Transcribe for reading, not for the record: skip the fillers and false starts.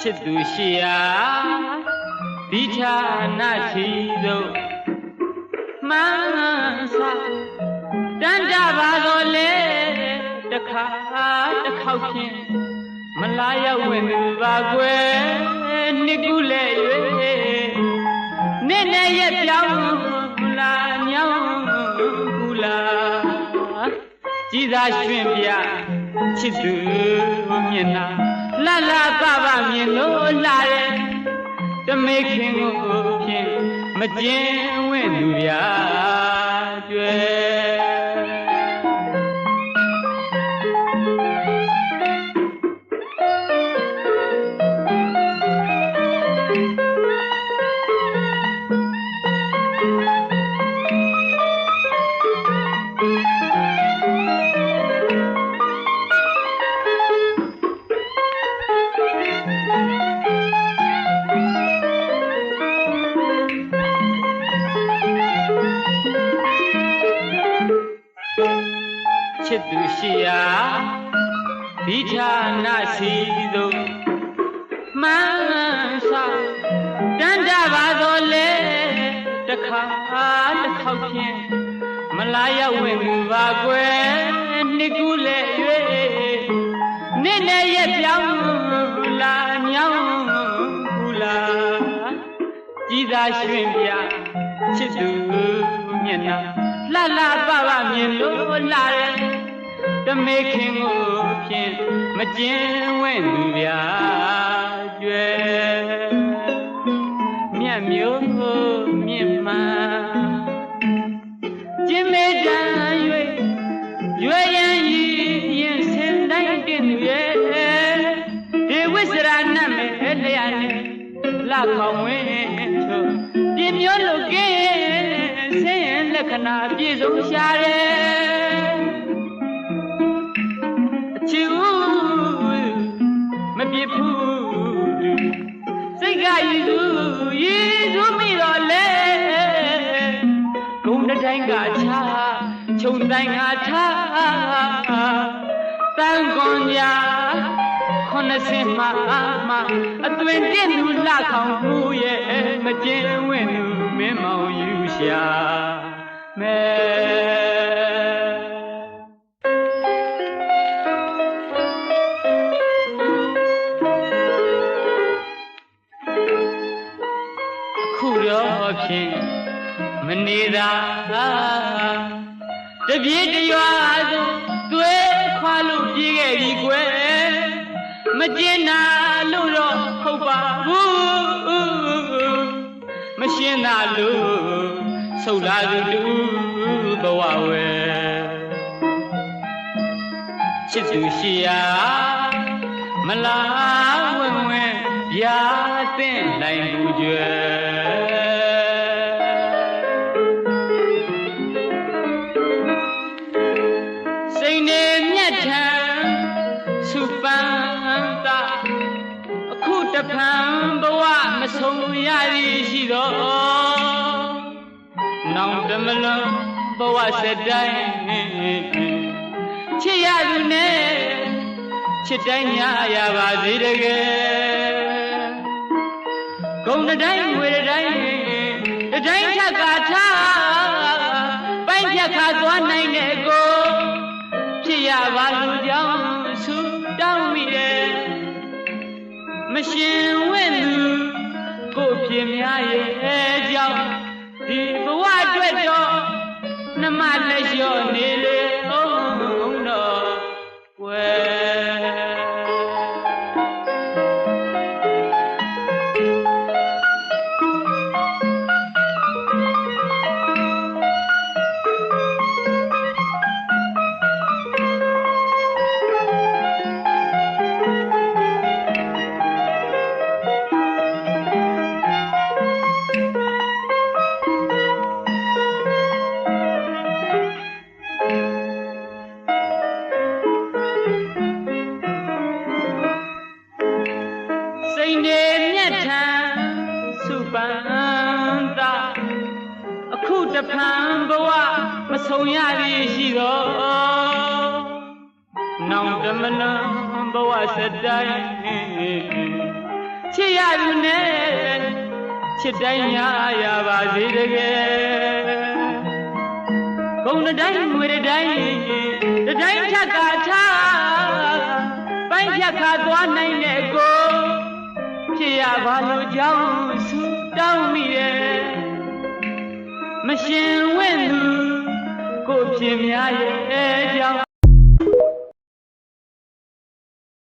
ချစ်သူရှိရာဒီဌာနချီသို့မှန်းစာတန်ကြပါတော့လေတခါတစ်ခေါက်ဖြင့်မလာရောက်ဝင်သူပါကွယ်နှစ်ခုလဲ၍နေ့နဲ့ရက်ပြောင်းလာညောင်းကူလာကြည်သာရွှင်ပြချစ်သူမျက်နှာလှလှပပမြင်လို့လာတဲ့တမေခင်ကိုဖြင့်မကျင်ဝင့်သူဗျာကျွဲချစ်သူရှိရာဒီဌာနစီသို့မှန်းစာတန်ကြပါတော့လေတခါတစ်ခေါက်ဖြင့်မလာရောက်ဝင်သူပါကွယ်နှစ်ခုလဲ၍နေ့နဲ့ရက်ပြောင်းလာညောင်းကူလာကြည်သာရွှင်ပြချစ်သူမျက်နှာလှလှပပမြင်လို့လာတဲ့တမေခင်ကိုဖြင့်မကျင်ဝင့်သူဗျာကျွဲမြတ်မျိုးမြင့်မှန်ကျင်းမေတ္တာ၍ရွယ်ရန်ဤရင်စင်တိုင်းတင်သူရဲ့ဒီဝိစရာနတ်မဲ့လျာနဲ့လှခေါင်ဝင်းချို့ပြင်းမျိုးလုကင်းဆင်းရဲလက္ခဏာပြည့်စုံရှာတယ်အချီဦးမပြစ်ဘူးစိတ်ကရည်သူမိတော့လေဂုံတိုင်းကချာခြုံတိုင်းကထားတန်ကွန်ညာ90မှာအသွင်တင့်လူလှခေါင်မှုရဲ့မကျင်ဝင့်သူမင်းမောင်ယူရှာမဲအခုတော့ဖြင့်မနေတာတပြေးတရွာသို့သွေးခွာလို့ပြေးခဲ့ပြီကွယ်မကျင်နာလို့တော့ဟုတ်ပါဘူးမရှင်းတာလို့ဆုတ်လာသူတူဘဝဝဲချစ်သူရှိရာမလားဝင်ဗျာတဲ့နိုင်သူကျွဲစိတ်နေမြတ်ထံစုပန်းတာအခုတဖန်ဘဝမဆုံးရသည်ရှိတော့နောင်တမလုံးဘဝစတိုင်းချစ်ရသူနဲ့ချစ်တိုင်းညာရပါစေတကယ်ဂုံတိုင်းဝေတိုင်းတိုင်းချက်ကထားပိုင်းဖြတ်ခါသွားနိုင်တဲ့ကိုဖြစ်ရပါလို့ကြောင့်ဆူတောင်းမိတယ်မရှင်ဝင့်သူကိုဖြစ်များရဲ့ကြောင့်ဒီဘဝအတွက်တော့နှမလက်လျော့နေလေအောင်တော့ဝဲတဖန်ဘဝမဆုံးရသည်ရှိတော့နောင်တမလံဘဝစတိုင်း ချစ်ရသူနဲ့ချစ်တိုင်းများရပါစေတကယ်ကုန်းတိုင်းငွေတိုင်းတိုင်းဖြတ်ကာချပိုင်းဖြတ်ခါသွားနိုင်တဲ့ကိုဖြစ်ရပါလို့ကြောင်းဆူတောင်းမိရဲ့မရှင်ဝင့်သူကိုဖြစ်များရဲ့ကြောင်း